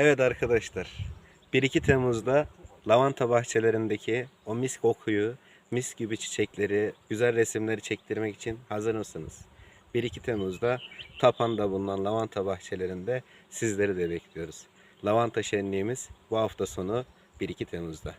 Evet arkadaşlar, 1-2 Temmuz'da lavanta bahçelerindeki o mis kokuyu, mis gibi çiçekleri, güzel resimleri çektirmek için hazır mısınız? 1-2 Temmuz'da Tapan'da bulunan lavanta bahçelerinde sizleri de bekliyoruz. Lavanta şenliğimiz bu hafta sonu 1-2 Temmuz'da.